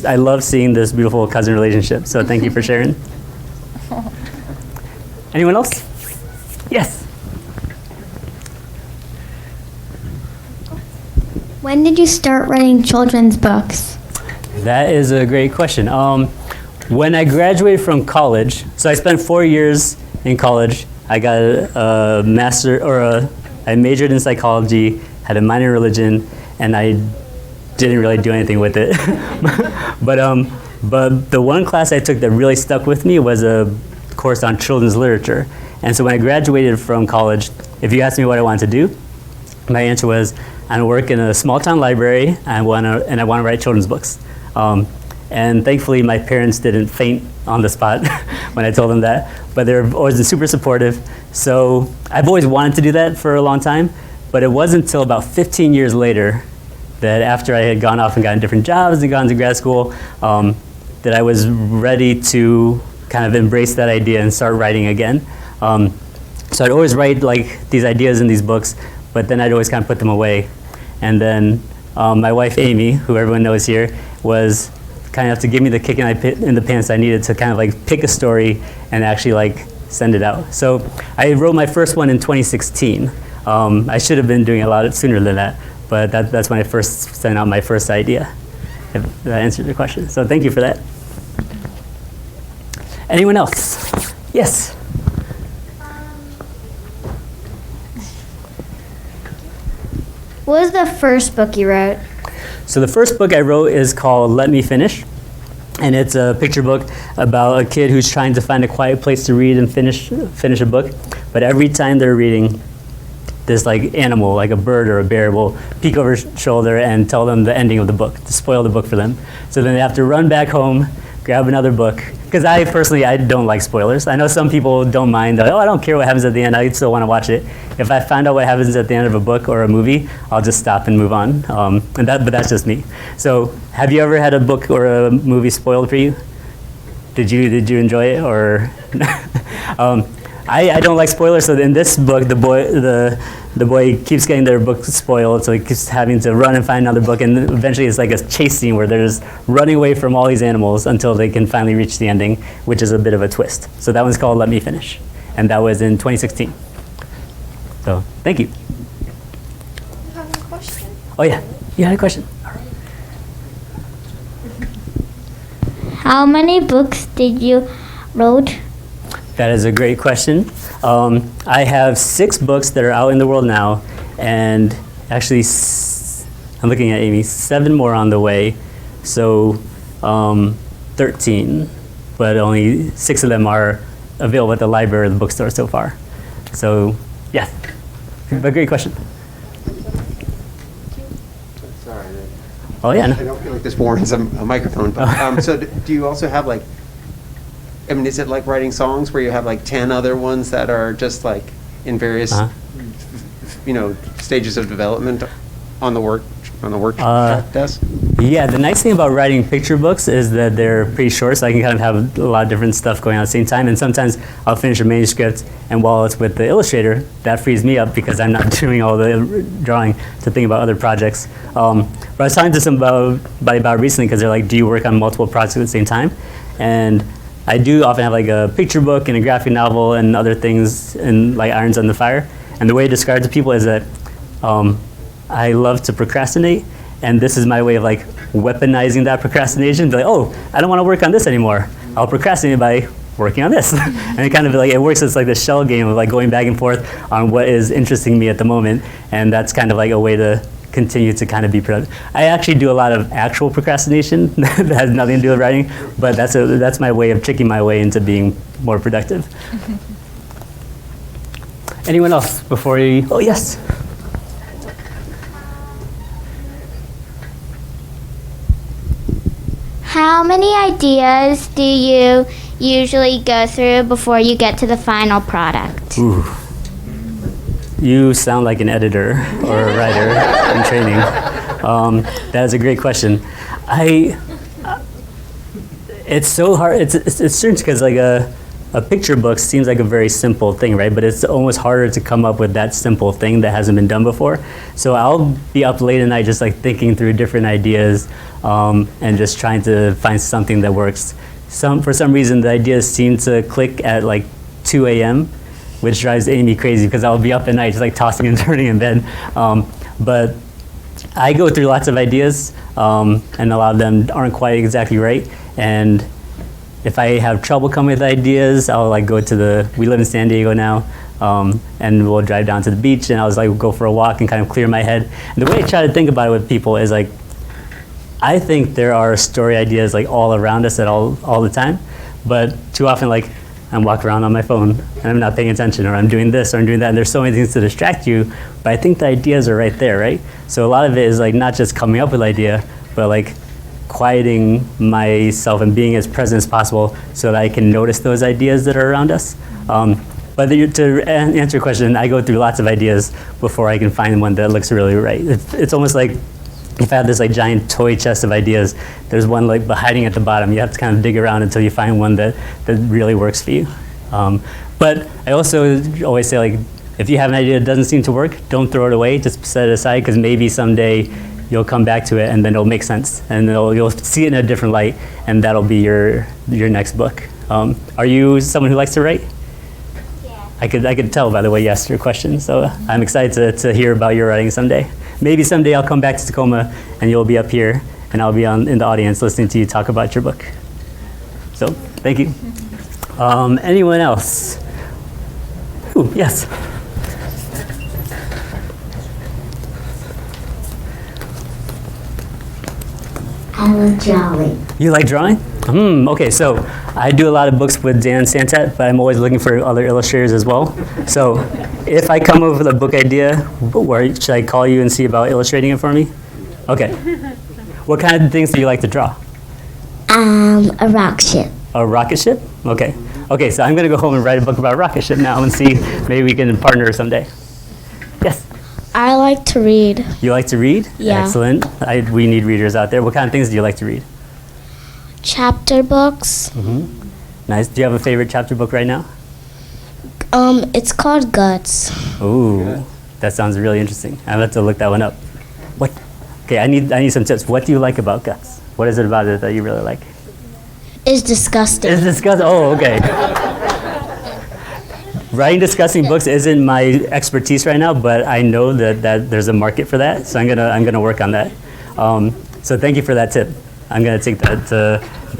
Speaker 3: I love seeing this beautiful cousin relationship, so thank you for sharing. Anyone else? Yes.
Speaker 4: When did you start writing children's books?
Speaker 3: That is a great question. When I graduated from college, so I spent 4 years in college. I got a I majored in psychology, had a minor in religion, and I didn't really do anything with it. but the one class I took that really stuck with me was a course on children's literature. And so when I graduated from college, if you asked me what I wanted to do, my answer was, I want to work in a small town library, and I want to write children's books. And thankfully, my parents didn't faint on the spot when I told them that, but they've always been super supportive. So I've always wanted to do that for a long time, but it wasn't until about 15 years later that after I had gone off and gotten different jobs and gone to grad school, that I was ready to kind of embrace that idea and start writing again. So I'd always write like these ideas in these books, but then I'd always kind of put them away. And then my wife, Amy, who everyone knows here, was kind of to give me the kick in the pants I needed to kind of like pick a story and actually like send it out. So I wrote my first one in 2016. I should have been doing it a lot sooner than that, but that's when I first sent out my first idea. If that answered your question. So thank you for that. Anyone else? Yes.
Speaker 4: What was the first book you wrote?
Speaker 3: So the first book I wrote is called Let Me Finish, and it's a picture book about a kid who's trying to find a quiet place to read and finish a book. But every time they're reading, this like animal, like a bird or a bear, will peek over his shoulder and tell them the ending of the book, to spoil the book for them. So then they have to run back home, grab another book. Because I don't like spoilers. I know some people don't mind. Oh, I don't care what happens at the end. I still want to watch it. If I find out what happens at the end of a book or a movie, I'll just stop and move on. But that's just me. So, have you ever had a book or a movie spoiled for you? Did you enjoy it or? I don't like spoilers. So in this book, the boy keeps getting their book spoiled, so he keeps having to run and find another book, and eventually it's like a chase scene where they're just running away from all these animals until they can finally reach the ending, which is a bit of a twist. So that one's called Let Me Finish, and that was in 2016. So thank you.
Speaker 1: You have a question?
Speaker 3: Oh yeah, you had a question.
Speaker 4: How many books did you wrote?
Speaker 3: That is a great question. I have 6 books that are out in the world now, and actually, I'm looking at Amy, 7 more on the way. So 13, but only 6 of them are available at the library or the bookstore so far. So yeah, a great question.
Speaker 9: Sorry.
Speaker 3: Oh yeah. No.
Speaker 9: I don't feel like this warrants a microphone. But, so do you also have like, I mean, is it like writing songs where you have like 10 other ones that are just like in various, stages of development on the work desk?
Speaker 3: Yeah, the nice thing about writing picture books is that they're pretty short, so I can kind of have a lot of different stuff going on at the same time. And sometimes I'll finish a manuscript, and while it's with the illustrator, that frees me up because I'm not doing all the drawing to think about other projects. But I was talking to somebody about recently because they're like, do you work on multiple projects at the same time? And I do often have like a picture book and a graphic novel and other things and like irons on the fire. And the way I describe it to people is that I love to procrastinate, and this is my way of like weaponizing that procrastination. Be like, oh, I don't want to work on this anymore. I'll procrastinate by working on this. And it kind of like, it works as like the shell game of like going back and forth on what is interesting me at the moment. And that's kind of like a way to continue to kind of be productive. I actually do a lot of actual procrastination that has nothing to do with writing, but that's my way of tricking my way into being more productive. Anyone else before you? Oh yes.
Speaker 4: How many ideas do you usually go through before you get to the final product?
Speaker 3: Ooh. You sound like an editor or a writer in training. That is a great question. It's so hard. It's strange because like a picture book seems like a very simple thing, right? But it's almost harder to come up with that simple thing that hasn't been done before. So I'll be up late at night just like thinking through different ideas and just trying to find something that works. For some reason, the ideas seem to click at like 2 a.m., which drives Amy crazy because I'll be up at night just like tossing and turning in bed. But I go through lots of ideas, and a lot of them aren't quite exactly right. And if I have trouble coming with ideas, I'll like go to we live in San Diego now, and we'll drive down to the beach, and I'll just like go for a walk and kind of clear my head. And the way I try to think about it with people is like, I think there are story ideas like all around us at all the time, but too often like I'm walking around on my phone and I'm not paying attention, or I'm doing this or I'm doing that, and there's so many things to distract you, but I think the ideas are right there, right? So a lot of it is like not just coming up with idea, but like quieting myself and being as present as possible so that I can notice those ideas that are around us. But to answer your question, I go through lots of ideas before I can find one that looks really right. It's almost like if I have this like giant toy chest of ideas, there's one like hiding at the bottom. You have to kind of dig around until you find one that really works for you. But I also always say, like, if you have an idea that doesn't seem to work, don't throw it away. Just set it aside, because maybe someday you'll come back to it and then it'll make sense, and you'll see it in a different light, and that'll be your next book. Are you someone who likes to write?
Speaker 4: Yeah.
Speaker 3: I could tell by the way you asked your question. So I'm excited to hear about your writing someday. Maybe someday I'll come back to Takoma and you'll be up here and I'll be in the audience listening to you talk about your book. So thank you. Anyone else? Ooh, yes.
Speaker 4: I love drawing.
Speaker 3: You like drawing? Okay, so I do a lot of books with Dan Santat, but I'm always looking for other illustrators as well. So if I come up with a book idea, where should I call you and see about illustrating it for me? Okay. What kind of things do you like to draw?
Speaker 4: A rocket ship.
Speaker 3: A rocket ship? Okay. Okay, so I'm going to go home and write a book about a rocket ship now and see maybe we can partner someday. Yes?
Speaker 4: I like to read.
Speaker 3: You like to read?
Speaker 4: Yeah.
Speaker 3: Excellent. We need readers out there. What kind of things do you like to read?
Speaker 4: Chapter books.
Speaker 3: Mm-hmm. Nice. Do you have a favorite chapter book right now?
Speaker 4: It's called Guts.
Speaker 3: Ooh, that sounds really interesting. I'll have to look that one up. What? Okay, I need some tips. What do you like about Guts? What is it about it that you really like?
Speaker 4: It's disgusting.
Speaker 3: It's disgusting. Oh, okay. Writing disgusting books isn't my expertise right now, but I know that there's a market for that, so I'm gonna work on that. So thank you for that tip. I'm gonna take that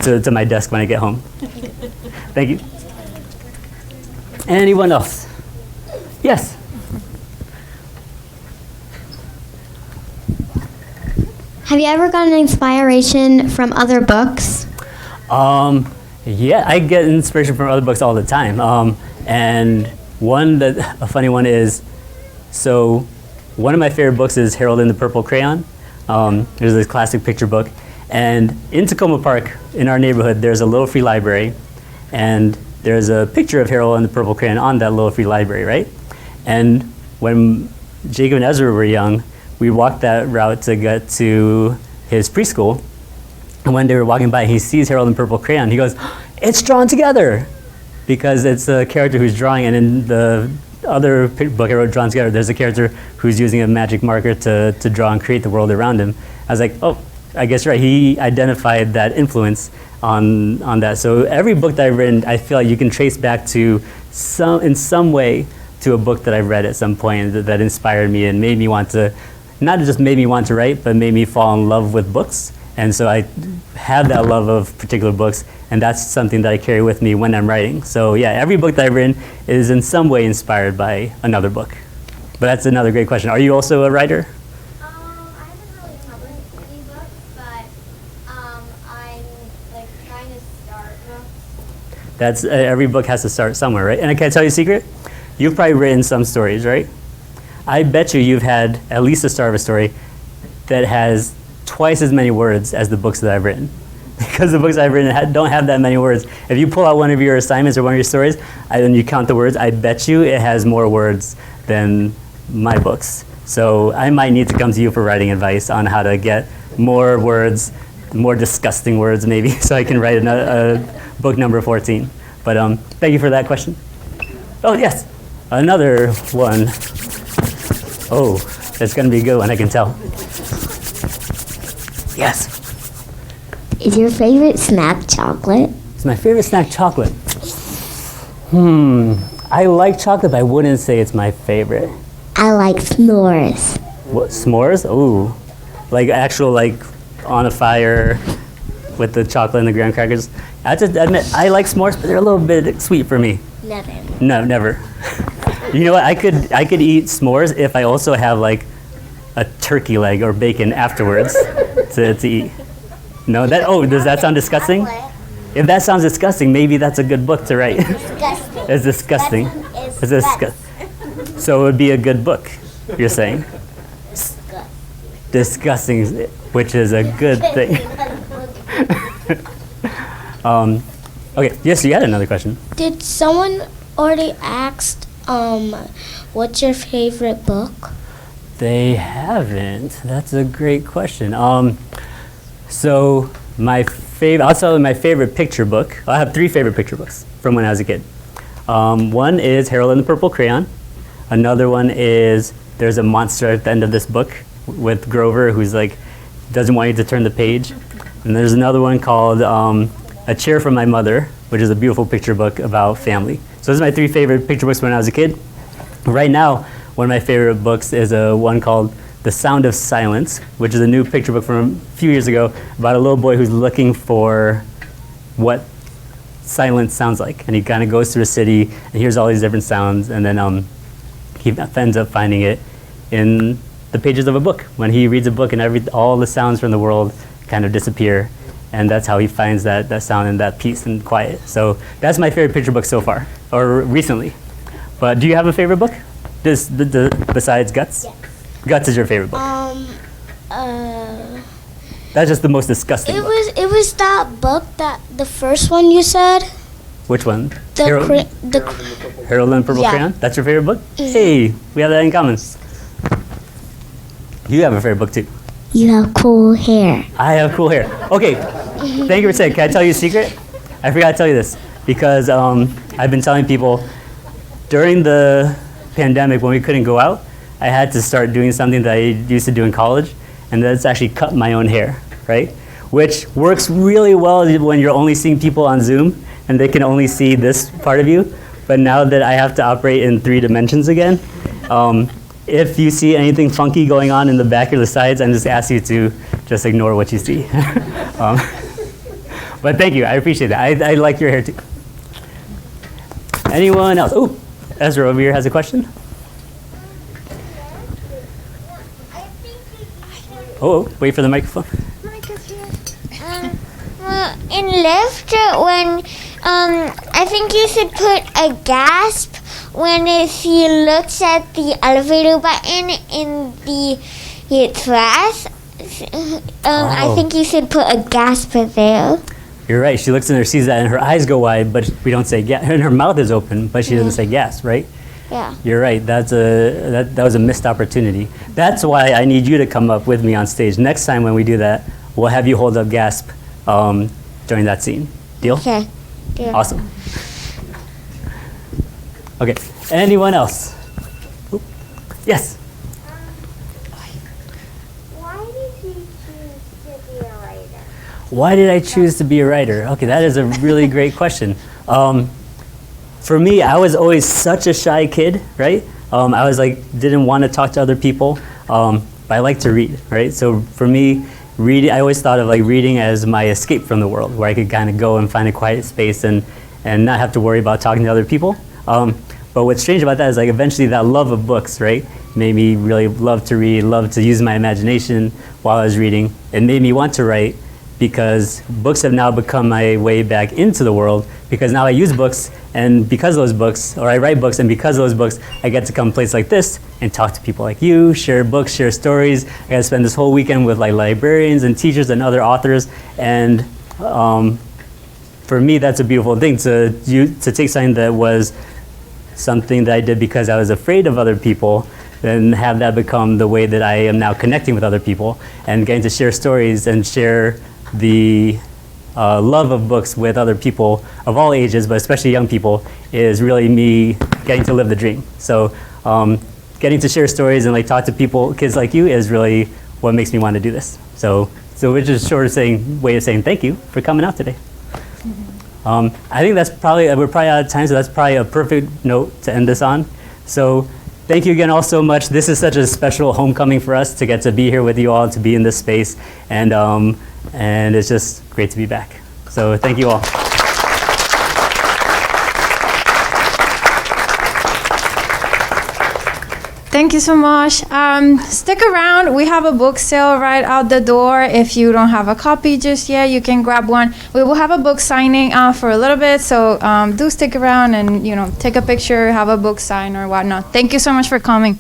Speaker 3: to my desk when I get home. Thank you. Anyone else? Yes.
Speaker 4: Have you ever gotten inspiration from other books?
Speaker 3: Yeah, I get inspiration from other books all the time. And a funny one is, so one of my favorite books is Harold and the Purple Crayon. There's this classic picture book. And in Takoma Park, in our neighborhood, there's a little free library. And there's a picture of Harold and the Purple Crayon on that little free library, right? And when Jacob and Ezra were young, we walked that route to get to his preschool. And when they were walking by, he sees Harold and Purple Crayon. He goes, "It's drawn together!" Because it's the character who's drawing, and in the other book I wrote, Drawn Together, there's a character who's using a magic marker to draw and create the world around him. I was like, oh, I guess you're right. He identified that influence on that. So every book that I've written, I feel like you can trace back to in some way to a book that I've read at some point that inspired me and made me want to, not just made me want to write, but made me fall in love with books. And so I have that love of particular books, and that's something that I carry with me when I'm writing. So yeah, every book that I've written is in some way inspired by another book. But that's another great question. Are you also a writer?
Speaker 4: I haven't really published any books, but I'm like trying to start books.
Speaker 3: That's every book has to start somewhere, right? And can I tell you a secret? You've probably written some stories, right? I bet you've had at least the start of a story that has twice as many words as the books that I've written. because the books I've written don't have that many words. If you pull out one of your assignments or one of your stories, and you count the words, I bet you it has more words than my books. So I might need to come to you for writing advice on how to get more words, more disgusting words maybe, so I can write a book number 14. But thank you for that question. Oh, yes, another one. Oh, it's going to be a good one, I can tell. Yes.
Speaker 11: Is your favorite snack chocolate?
Speaker 3: It's my favorite snack chocolate. I like chocolate, but I wouldn't say it's my favorite.
Speaker 11: I like s'mores.
Speaker 3: What, s'mores? Ooh. Like actual, like, on a fire with the chocolate and the graham crackers. I have to admit, I like s'mores, but they're a little bit sweet for me.
Speaker 11: Never.
Speaker 3: No, never. You know what? I could eat s'mores if I also have like a turkey leg or bacon afterwards to eat. No, does that sound disgusting? If that sounds disgusting, maybe that's a good book to write.
Speaker 11: Disgusting.
Speaker 3: It's disgusting.
Speaker 11: It's
Speaker 3: It's so it would be a good book, you're saying? Disgusting, which is a good thing. Okay, yes, you had another question.
Speaker 11: Did someone already asked, what's your favorite book?
Speaker 3: They haven't. That's a great question. So I'll tell you my favorite picture book. I have 3 favorite picture books from when I was a kid. One is Harold and the Purple Crayon. Another one is there's a monster at the end of this book with Grover who's like doesn't want you to turn the page. And there's another one called A Chair from My Mother, which is a beautiful picture book about family. So those are my 3 favorite picture books when I was a kid. Right now, one of my favorite books is one called The Sound of Silence, which is a new picture book from a few years ago about a little boy who's looking for what silence sounds like. And he kind of goes through a city and hears all these different sounds, and then he ends up finding it in the pages of a book. When he reads a book and all the sounds from the world kind of disappear, and that's how he finds that sound and that peace and quiet. So that's my favorite picture book so far, or recently. But do you have a favorite book besides Guts?
Speaker 11: Yes.
Speaker 3: Guts is your favorite book. That's just the most disgusting book.
Speaker 11: It was that book the first one you said.
Speaker 3: Which one?
Speaker 11: Harold
Speaker 3: Harold and the Purple
Speaker 11: Yeah.
Speaker 3: Crayon? That's your favorite book? Hey, we have that in common. You have a favorite book too.
Speaker 11: You have cool hair.
Speaker 3: I have cool hair. Okay, thank you for saying. Can I tell you a secret? I forgot to tell you this because I've been telling people during the pandemic when we couldn't go out, I had to start doing something that I used to do in college, and that's actually cut my own hair, right? Which works really well when you're only seeing people on Zoom and they can only see this part of you. But now that I have to operate in 3 dimensions again, if you see anything funky going on in the back or the sides, I'm just asking you to just ignore what you see. But thank you, I appreciate it. I like your hair too. Anyone else? Oh, Ezra over here has a question. Oh, wait for the microphone.
Speaker 4: Well, in lift, when I think you should put a gasp when if he looks at the elevator button in the trash. I think you should put a gasp there.
Speaker 3: You're right. She looks in there, sees that, and her eyes go wide, but we don't say gas. And her mouth is open, but she doesn't say gas, right?
Speaker 4: Yeah.
Speaker 3: You're right. That was a missed opportunity. That's why I need you to come up with me on stage. Next time when we do that, we'll have you hold up gasp during that scene. Deal?
Speaker 4: Okay. Yeah.
Speaker 3: Awesome. Okay. Anyone else? Oop. Yes.
Speaker 4: Why did you choose to be a writer?
Speaker 3: Why did I choose to be a writer? Okay, that is a really great question. For me, I was always such a shy kid, right? I was like, didn't want to talk to other people, but I like to read, right? So for me, I always thought of like reading as my escape from the world, where I could kind of go and find a quiet space and not have to worry about talking to other people. But what's strange about that is like eventually that love of books, right, made me really love to read, love to use my imagination while I was reading. It made me want to write because books have now become my way back into the world, because now I use books, and because of those books, or I write books, and because of those books, I get to come to a place like this and talk to people like you, share books, share stories. I got to spend this whole weekend with like librarians and teachers and other authors, and for me, that's a beautiful thing to take something that was something that I did because I was afraid of other people, and have that become the way that I am now connecting with other people and getting to share stories and share the love of books with other people of all ages, but especially young people, is really me getting to live the dream. So getting to share stories and like talk to people, kids like you, is really what makes me want to do this. So we're just short of way of saying thank you for coming out today. I think we're probably out of time, so that's probably a perfect note to end this on. So thank you again all so much. This is such a special homecoming for us to get to be here with you all, to be in this space, and it's just great to be back. So thank you all.
Speaker 1: Thank you so much. Stick around. We have a book sale right out the door. If you don't have a copy just yet, you can grab one. We will have a book signing for a little bit, so do stick around and take a picture, have a book sign or whatnot. Thank you so much for coming.